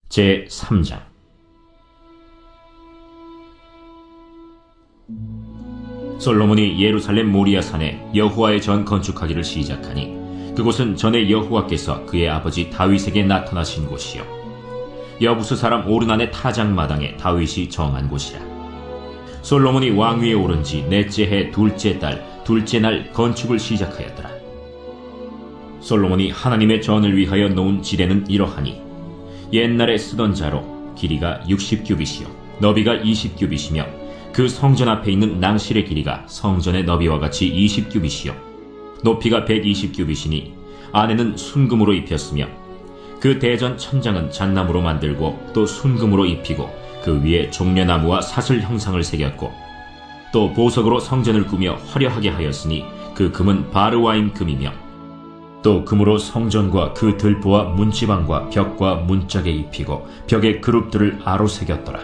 제3장. 솔로몬이 예루살렘 모리아산에 여호와의 전 건축하기를 시작하니 그곳은 전에 여호와께서 그의 아버지 다윗에게 나타나신 곳이요 여부스 사람 오르난의 타작마당에 다윗이 정한 곳이라. 솔로몬이 왕위에 오른 지 넷째 해 둘째 달 둘째 날 건축을 시작하였더라. 솔로몬이 하나님의 전을 위하여 놓은 지대는 이러하니 옛날에 쓰던 자로 길이가 60규빗이요 너비가 20규빗이며 그 성전 앞에 있는 낭실의 길이가 성전의 너비와 같이 20규빗이요 높이가 120규빗이니 안에는 순금으로 입혔으며 그 대전 천장은 잣나무로 만들고 또 순금으로 입히고 그 위에 종려나무와 사슬 형상을 새겼고 또 보석으로 성전을 꾸며 화려하게 하였으니 그 금은 바르와임 금이며 또 금으로 성전과 그 들보와 문지방과 벽과 문짝에 입히고 벽에 그룹들을 아로 새겼더라.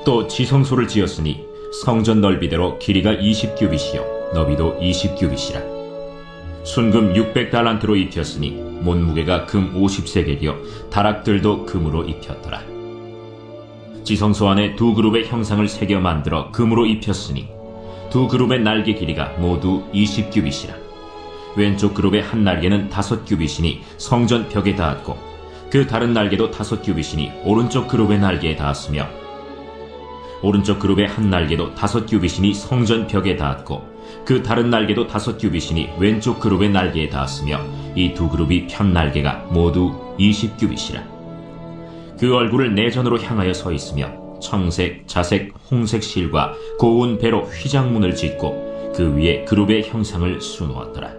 또 지성소를 지었으니 성전 넓이대로 길이가 20규빗이요 너비도 20규빗이라. 순금 600달란트로 입혔으니 몸무게가 금 50세겔이요 다락들도 금으로 입혔더라. 지성소 안에 두 그룹의 형상을 새겨 만들어 금으로 입혔으니 두 그룹의 날개 길이가 모두 20규빗이라. 왼쪽 그룹의 한 날개는 5규빗이니 성전 벽에 닿았고 그 다른 날개도 5규빗이니 오른쪽 그룹의 날개에 닿았으며 오른쪽 그룹의 한 날개도 5규빗이니 성전 벽에 닿았고 그 다른 날개도 5규빗이니 왼쪽 그룹의 날개에 닿았으며 이 두 그룹이 편 날개가 모두 20규빗이라. 그 얼굴을 내전으로 향하여 서 있으며 청색, 자색, 홍색 실과 고운 배로 휘장문을 짓고 그 위에 그룹의 형상을 수놓았더라.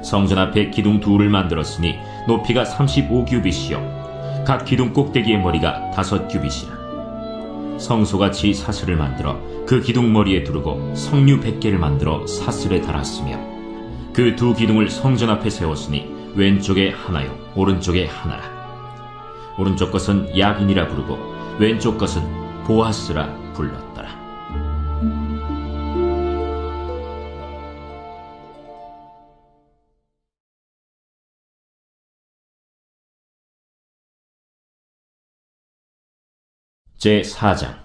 성전 앞에 기둥 둘을 만들었으니 높이가 35규빗이요 각 기둥 꼭대기의 머리가 5규빗이라. 성소같이 사슬을 만들어 그 기둥 머리에 두르고 성류 100개를 만들어 사슬에 달았으며 그 두 기둥을 성전 앞에 세웠으니 왼쪽에 하나요 오른쪽에 하나라. 오른쪽 것은 야긴이라 부르고 왼쪽 것은 보아스라 불렀더라. 제4장.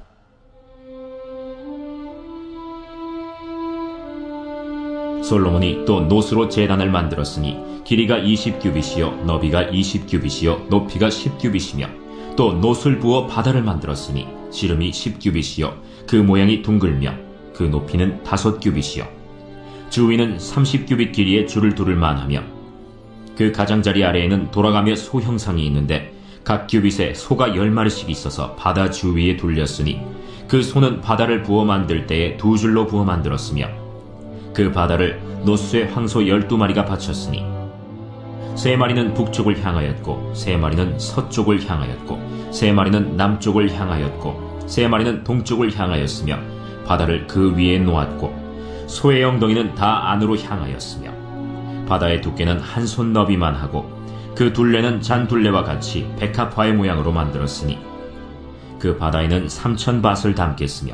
솔로몬이 또 노스로 제단을 만들었으니 길이가 20규빗이요 너비가 20규빗이요 높이가 10규빗이며 또 노스를 부어 바다를 만들었으니 지름이 10규빗이요 그 모양이 둥글며 그 높이는 5규빗이요 주위는 30규빗 길이의 줄을 두를 만하며 그 가장자리 아래에는 돌아가며 소 형상이 있는데 각 규빗에 소가 10마리씩 있어서 바다 주위에 둘렸으니 그 소는 바다를 부어 만들 때에 두 줄로 부어 만들었으며 그 바다를 노스의 황소 12마리가 바쳤으니 3마리는 북쪽을 향하였고 3마리는 서쪽을 향하였고 3마리는 남쪽을 향하였고 3마리는 동쪽을 향하였으며 바다를 그 위에 놓았고 소의 엉덩이는 다 안으로 향하였으며 바다의 두께는 한 손 너비만 하고 그 둘레는 잔둘레와 같이 백합화의 모양으로 만들었으니 그 바다에는 3000밭을 담겠으며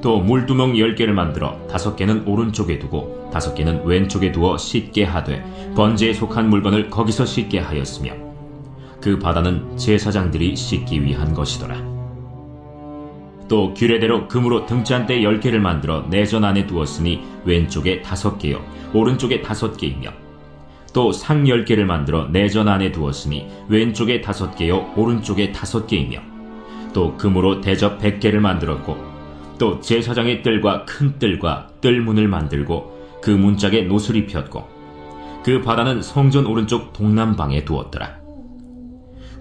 또 물두멍 10개를 만들어 5개는 오른쪽에 두고 5개는 왼쪽에 두어 씻게 하되 번제에 속한 물건을 거기서 씻게 하였으며 그 바다는 제사장들이 씻기 위한 것이더라. 또 규례대로 금으로 등잔대 10개를 만들어 내전 안에 두었으니 왼쪽에 5개요 오른쪽에 5개이며 또 상 10개를 만들어 내전 안에 두었으니 왼쪽에 5개요 오른쪽에 5개이며 또 금으로 대접 100개를 만들었고 또 제사장의 뜰과 큰 뜰과 뜰문을 만들고 그 문짝에 노슬 입혔고 그 바다는 성전 오른쪽 동남방에 두었더라.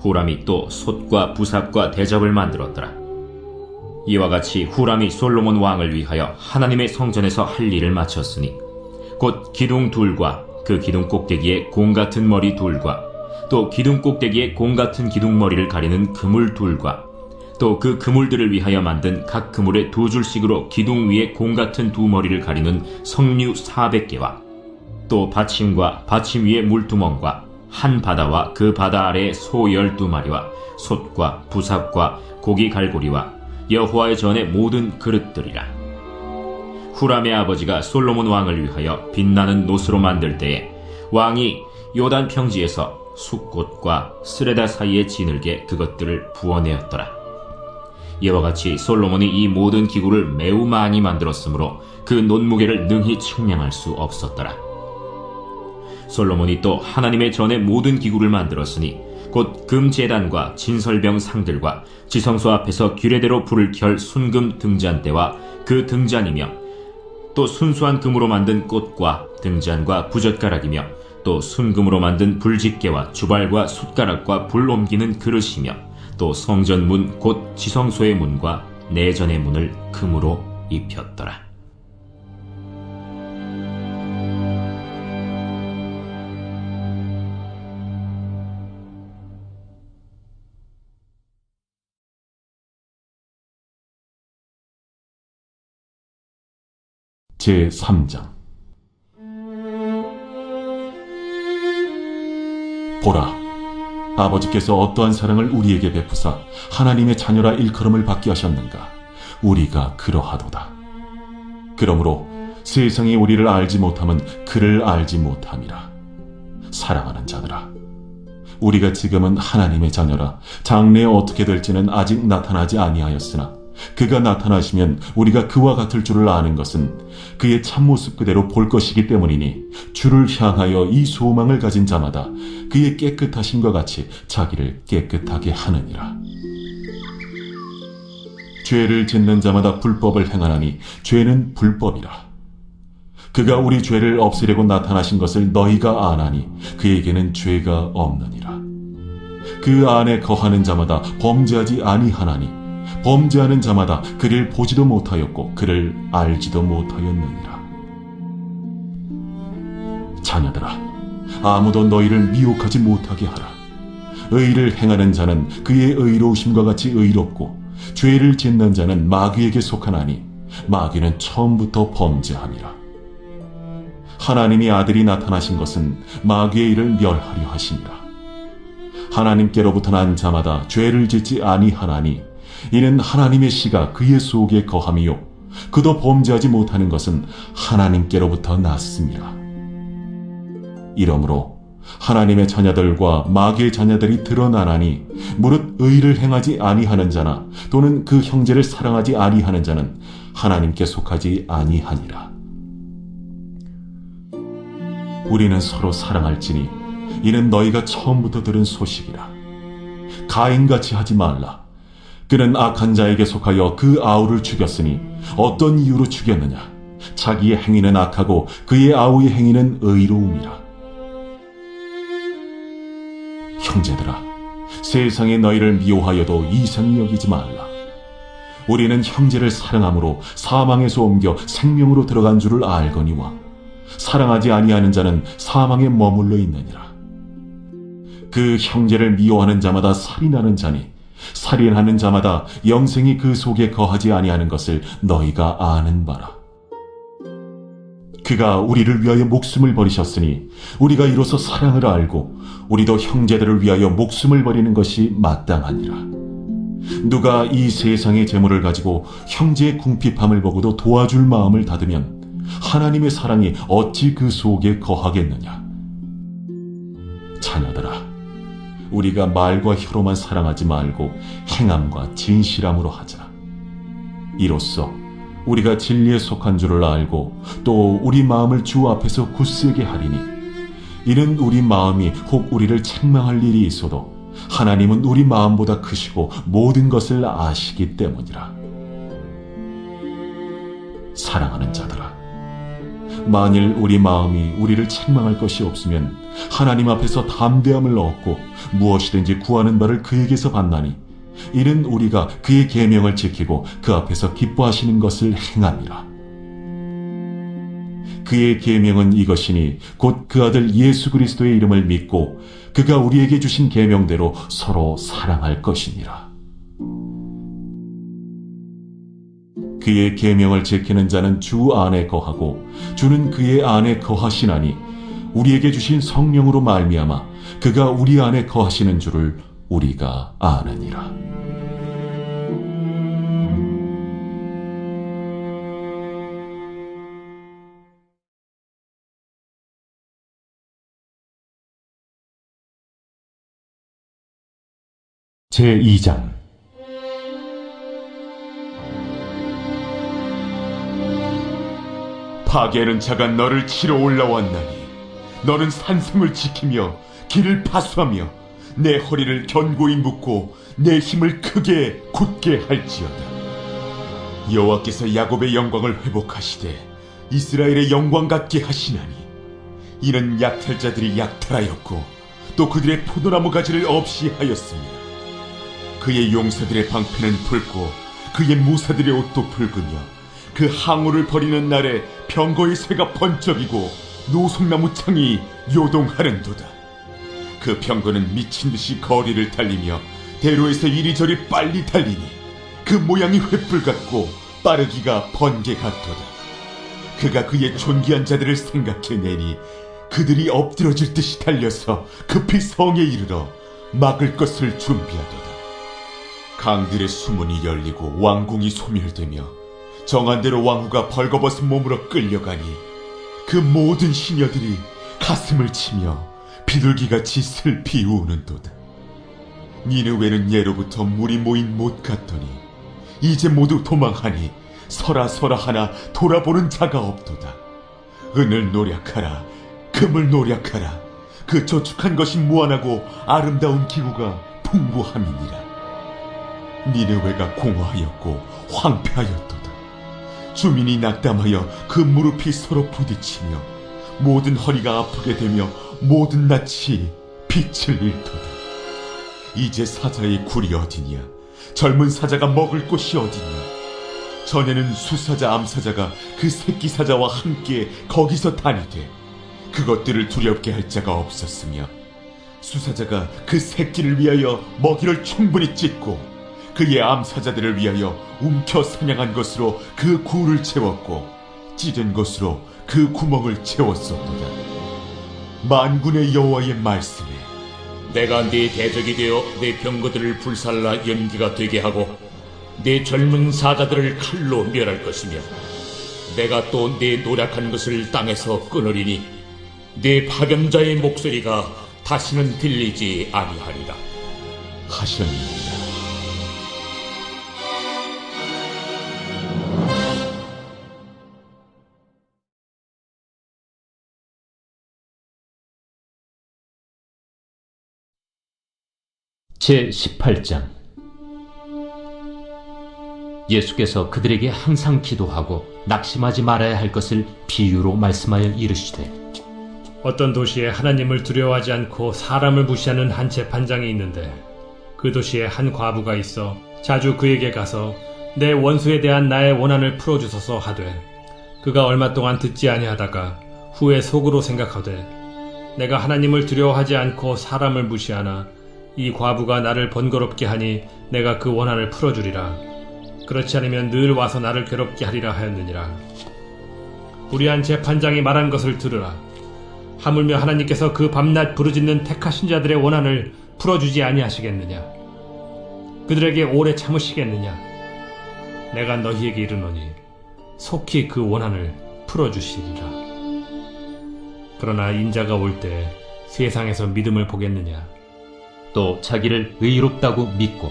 후람이 또 솥과 부삽과 대접을 만들었더라. 이와 같이 후람이 솔로몬 왕을 위하여 하나님의 성전에서 할 일을 마쳤으니 곧 기둥 둘과 그 기둥 꼭대기에 공 같은 머리 둘과 또 기둥 꼭대기에 공 같은 기둥 머리를 가리는 그물 둘과 또 그 그물들을 위하여 만든 각 그물의 두 줄씩으로 기둥 위에 공 같은 두 머리를 가리는 성류 400개와 또 받침과 받침 위에 물두멍과 한 바다와 그 바다 아래에 소 12마리와 솥과 부삽과 고기 갈고리와 여호와의 전의 모든 그릇들이라. 후람의 아버지가 솔로몬 왕을 위하여 빛나는 노스로 만들 때에 왕이 요단 평지에서 숫꽃과 스레다 사이에 지늘게 그것들을 부어내었더라. 이와 같이 솔로몬이 이 모든 기구를 매우 많이 만들었으므로 그 논무게를 능히 측량할 수 없었더라. 솔로몬이 또 하나님의 전에 모든 기구를 만들었으니 곧 금제단과 진설병 상들과 지성소 앞에서 규례대로 불을 켤 순금 등잔대와 그 등잔이며 또 순수한 금으로 만든 꽃과 등잔과 부젓가락이며 또 순금으로 만든 불집게와 주발과 숟가락과 불 옮기는 그릇이며 또 성전문 곧 지성소의 문과 내전의 문을 금으로 입혔더라. 제3장. 보라, 아버지께서 어떠한 사랑을 우리에게 베푸사 하나님의 자녀라 일컬음을 받게 하셨는가. 우리가 그러하도다. 그러므로 세상이 우리를 알지 못함은 그를 알지 못함이라. 사랑하는 자들아, 우리가 지금은 하나님의 자녀라. 장래에 어떻게 될지는 아직 나타나지 아니하였으나 그가 나타나시면 우리가 그와 같을 줄을 아는 것은 그의 참모습 그대로 볼 것이기 때문이니 주를 향하여 이 소망을 가진 자마다 그의 깨끗하심과 같이 자기를 깨끗하게 하느니라. 죄를 짓는 자마다 불법을 행하나니 죄는 불법이라. 그가 우리 죄를 없애려고 나타나신 것을 너희가 아나니 그에게는 죄가 없느니라. 그 안에 거하는 자마다 범죄하지 아니하나니 범죄하는 자마다 그를 보지도 못하였고 그를 알지도 못하였느니라. 자녀들아, 아무도 너희를 미혹하지 못하게 하라. 의를 행하는 자는 그의 의로우심과 같이 의롭고 죄를 짓는 자는 마귀에게 속하나니 마귀는 처음부터 범죄함이라. 하나님이 아들이 나타나신 것은 마귀의 일을 멸하려 하심이라. 하나님께로부터 난 자마다 죄를 짓지 아니하나니 이는 하나님의 씨가 그의 속에 거함이요 그도 범죄하지 못하는 것은 하나님께로부터 났습니다. 이러므로 하나님의 자녀들과 마귀의 자녀들이 드러나나니 무릇 의를 행하지 아니하는 자나 또는 그 형제를 사랑하지 아니하는 자는 하나님께 속하지 아니하니라. 우리는 서로 사랑할지니 이는 너희가 처음부터 들은 소식이라. 가인같이 하지 말라. 그는 악한 자에게 속하여 그 아우를 죽였으니 어떤 이유로 죽였느냐? 자기의 행위는 악하고 그의 아우의 행위는 의로움이라. 형제들아, 세상에 너희를 미워하여도 이상히 여기지 말라. 우리는 형제를 사랑함으로 사망에서 옮겨 생명으로 들어간 줄을 알거니와 사랑하지 아니하는 자는 사망에 머물러 있느니라. 그 형제를 미워하는 자마다 살인하는 자니 살인하는 자마다 영생이 그 속에 거하지 아니하는 것을 너희가 아는 바라. 그가 우리를 위하여 목숨을 버리셨으니 우리가 이로써 사랑을 알고 우리도 형제들을 위하여 목숨을 버리는 것이 마땅하니라. 누가 이 세상의 재물을 가지고 형제의 궁핍함을 보고도 도와줄 마음을 닫으면 하나님의 사랑이 어찌 그 속에 거하겠느냐. 자녀들아, 우리가 말과 혀로만 사랑하지 말고 행함과 진실함으로 하자. 이로써 우리가 진리에 속한 줄을 알고 또 우리 마음을 주 앞에서 굳세게 하리니 이는 우리 마음이 혹 우리를 책망할 일이 있어도 하나님은 우리 마음보다 크시고 모든 것을 아시기 때문이라. 사랑하는 자들아, 만일 우리 마음이 우리를 책망할 것이 없으면 하나님 앞에서 담대함을 얻고 무엇이든지 구하는 바를 그에게서 받나니 이는 우리가 그의 계명을 지키고 그 앞에서 기뻐하시는 것을 행함이라. 그의 계명은 이것이니 곧 그 아들 예수 그리스도의 이름을 믿고 그가 우리에게 주신 계명대로 서로 사랑할 것이니라. 그의 계명을 지키는 자는 주 안에 거하고 주는 그의 안에 거하시나니 우리에게 주신 성령으로 말미암아 그가 우리 안에 거하시는 줄을 우리가 아느니라. 제2장 파괴하는 자가 너를 치러 올라왔나니 너는 산성을 지키며 길을 파수하며 내 허리를 견고히 묶고 내 힘을 크게 굳게 할지어다. 여호와께서 야곱의 영광을 회복하시되 이스라엘의 영광 같게 하시나니 이는 약탈자들이 약탈하였고 또 그들의 포도나무 가지를 없이 하였습니다. 그의 용사들의 방패는 붉고 그의 무사들의 옷도 붉으며 그 항우를 버리는 날에 병거의 쇠가 번쩍이고 노송나무 창이 요동하는도다. 그 병거는 미친 듯이 거리를 달리며 대로에서 이리저리 빨리 달리니 그 모양이 횃불 같고 빠르기가 번개 같도다. 그가 그의 존귀한 자들을 생각해내니 그들이 엎드러질 듯이 달려서 급히 성에 이르러 막을 것을 준비하도다. 강들의 수문이 열리고 왕궁이 소멸되며 정한 대로 왕후가 벌거벗은 몸으로 끌려가니 그 모든 시녀들이 가슴을 치며 비둘기같이 슬피 우는도다. 니느웨는 예로부터 물이 모인 못 같더니 이제 모두 도망하니 서라 하나 돌아보는 자가 없도다. 은을 노력하라, 금을 노력하라. 그 저축한 것이 무한하고 아름다운 기구가 풍부함이니라. 니느웨가 공허하였고 황폐하였도다. 주민이 낙담하여 그 무릎이 서로 부딪히며 모든 허리가 아프게 되며 모든 낯이 빛을 잃도다. 이제 사자의 굴이 어디냐? 젊은 사자가 먹을 곳이 어디냐? 전에는 수사자 암사자가 그 새끼 사자와 함께 거기서 다니되 그것들을 두렵게 할 자가 없었으며 수사자가 그 새끼를 위하여 먹이를 충분히 찢고 그의 암사자들을 위하여 움켜 사냥한 것으로 그 굴을 채웠고 찢은 것으로 그 구멍을 채웠었도다. 만군의 여호와의 말씀에 내가 네 대적이 되어 내 병거들을 불살라 연기가 되게 하고 내 젊은 사자들을 칼로 멸할 것이며 내가 또 내 노력한 것을 땅에서 끊으리니 내 파견자의 목소리가 다시는 들리지 아니하리라 하셨느니라. 제18장 예수께서 그들에게 항상 기도하고 낙심하지 말아야 할 것을 비유로 말씀하여 이르시되 어떤 도시에 하나님을 두려워하지 않고 사람을 무시하는 한 재판장이 있는데 그 도시에 한 과부가 있어 자주 그에게 가서 내 원수에 대한 나의 원한을 풀어주소서 하되 그가 얼마 동안 듣지 아니하다가 후에 속으로 생각하되 내가 하나님을 두려워하지 않고 사람을 무시하나 이 과부가 나를 번거롭게 하니 내가 그 원한을 풀어주리라. 그렇지 않으면 늘 와서 나를 괴롭게 하리라 하였느니라. 불의한 재판장이 말한 것을 들으라. 하물며 하나님께서 그 밤낮 부르짖는 택하신 자들의 원한을 풀어주지 아니하시겠느냐? 그들에게 오래 참으시겠느냐? 내가 너희에게 이르노니 속히 그 원한을 풀어주시리라. 그러나 인자가 올 때 세상에서 믿음을 보겠느냐? 또 자기를 의롭다고 믿고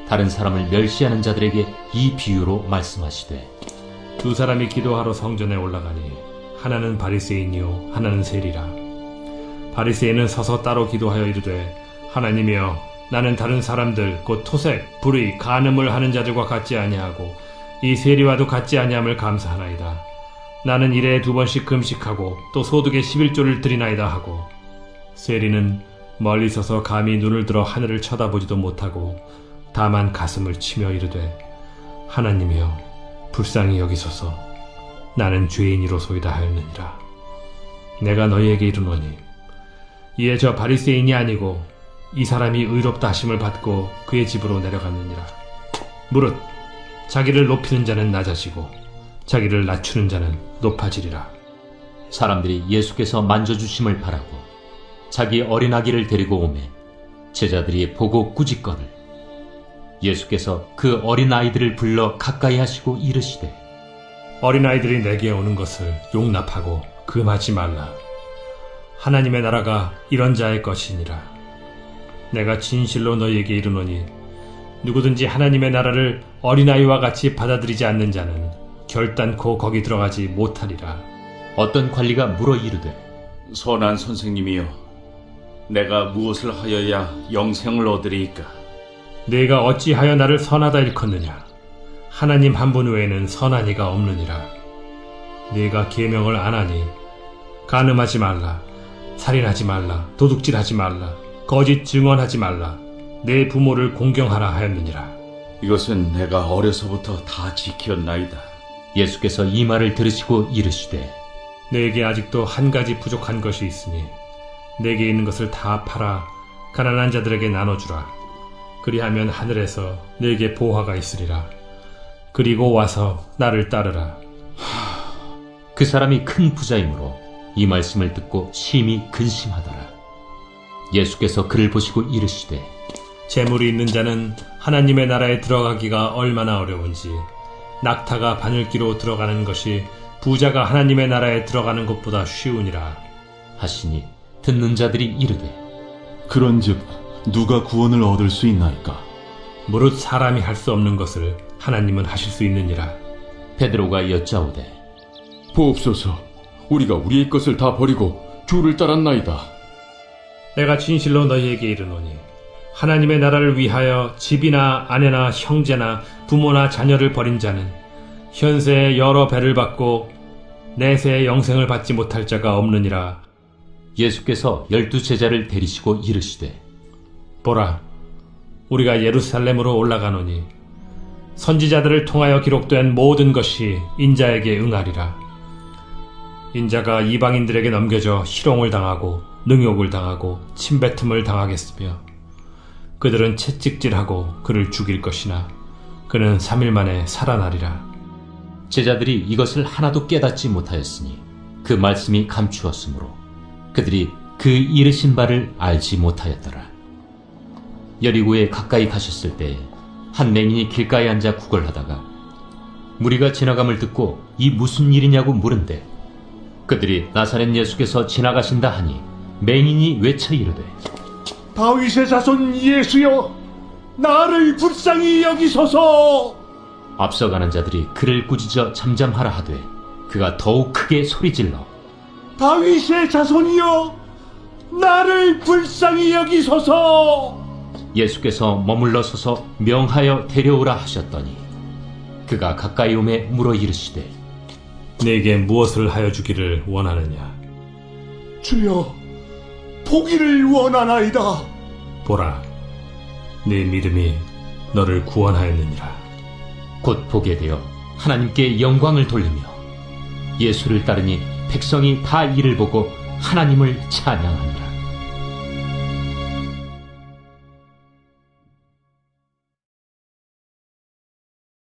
다른 사람을 멸시하는 자들에게 이 비유로 말씀하시되 두 사람이 기도하러 성전에 올라가니 하나는 바리새인이요 하나는 세리라. 바리새인은 서서 따로 기도하여 이르되 하나님이여 나는 다른 사람들 곧 토색, 불의, 간음을 하는 자들과 같지 아니하고 이 세리와도 같지 아니함을 감사하나이다. 나는 일에 2번씩 금식하고 또 소득의 11조를 드리나이다 하고 세리는 멀리 서서 감히 눈을 들어 하늘을 쳐다보지도 못하고 다만 가슴을 치며 이르되 하나님이여 불쌍히 여기소서 나는 죄인이로소이다 하였느니라. 내가 너희에게 이르노니 이에 저 바리새인이 아니고 이 사람이 의롭다 하심을 받고 그의 집으로 내려갔느니라. 무릇 자기를 높이는 자는 낮아지고 자기를 낮추는 자는 높아지리라. 사람들이 예수께서 만져주심을 바라고 자기 어린아기를 데리고 오매 제자들이 보고 꾸짖거늘 예수께서 그 어린아이들을 불러 가까이 하시고 이르시되 어린아이들이 내게 오는 것을 용납하고 금하지 말라. 하나님의 나라가 이런 자의 것이니라. 내가 진실로 너희에게 이르노니 누구든지 하나님의 나라를 어린아이와 같이 받아들이지 않는 자는 결단코 거기 들어가지 못하리라. 어떤 관리가 물어 이르되 선한 선생님이여, 내가 무엇을 하여야 영생을 얻으리이까? 네가 어찌하여 나를 선하다 일컫느냐? 하나님 한 분 외에는 선한 이가 없느니라. 네가 계명을 안 하니 간음하지 말라, 살인하지 말라, 도둑질하지 말라, 거짓 증언하지 말라, 내 부모를 공경하라 하였느니라. 이것은 내가 어려서부터 다 지켰나이다. 예수께서 이 말을 들으시고 이르시되 내게 아직도 한 가지 부족한 것이 있으니 내게 있는 것을 다 팔아 가난한 자들에게 나눠주라. 그리하면 하늘에서 내게 보화가 있으리라. 그리고 와서 나를 따르라. 그 사람이 큰 부자이므로 이 말씀을 듣고 심히 근심하더라. 예수께서 그를 보시고 이르시되 재물이 있는 자는 하나님의 나라에 들어가기가 얼마나 어려운지 낙타가 바늘기로 들어가는 것이 부자가 하나님의 나라에 들어가는 것보다 쉬우니라 하시니 듣는 자들이 이르되 그런즉 누가 구원을 얻을 수 있나이까? 무릇 사람이 할 수 없는 것을 하나님은 하실 수 있느니라. 베드로가 여짜오되 보옵소서, 우리가 우리의 것을 다 버리고 주를 따랐나이다. 내가 진실로 너희에게 이르노니 하나님의 나라를 위하여 집이나 아내나 형제나 부모나 자녀를 버린 자는 현세에 여러 배를 받고 내세에 영생을 받지 못할 자가 없느니라. 예수께서 12 제자를 데리시고 이르시되 보라, 우리가 예루살렘으로 올라가노니 선지자들을 통하여 기록된 모든 것이 인자에게 응하리라. 인자가 이방인들에게 넘겨져 희롱을 당하고 능욕을 당하고 침뱉음을 당하겠으며 그들은 채찍질하고 그를 죽일 것이나 그는 3일 만에 살아나리라. 제자들이 이것을 하나도 깨닫지 못하였으니 그 말씀이 감추었으므로 그들이 그 이르신 바를 알지 못하였더라. 여리고에 가까이 가셨을 때에 한 맹인이 길가에 앉아 구걸하다가 무리가 지나감을 듣고 이 무슨 일이냐고 물은데 그들이 나사렛 예수께서 지나가신다 하니 맹인이 외쳐 이르되 다윗의 자손 예수여, 나를 불쌍히 여기소서. 앞서가는 자들이 그를 꾸짖어 잠잠하라 하되 그가 더욱 크게 소리질러 다윗의 자손이여, 나를 불쌍히 여기소서. 예수께서 머물러 서서 명하여 데려오라 하셨더니 그가 가까이 오매 물어 이르시되 내게 무엇을 하여 주기를 원하느냐? 주여, 보기를 원하나이다. 보라, 네 믿음이 너를 구원하였느니라. 곧 보게 되어 하나님께 영광을 돌리며 예수를 따르니 백성이 다 이를 보고 하나님을 찬양하니라.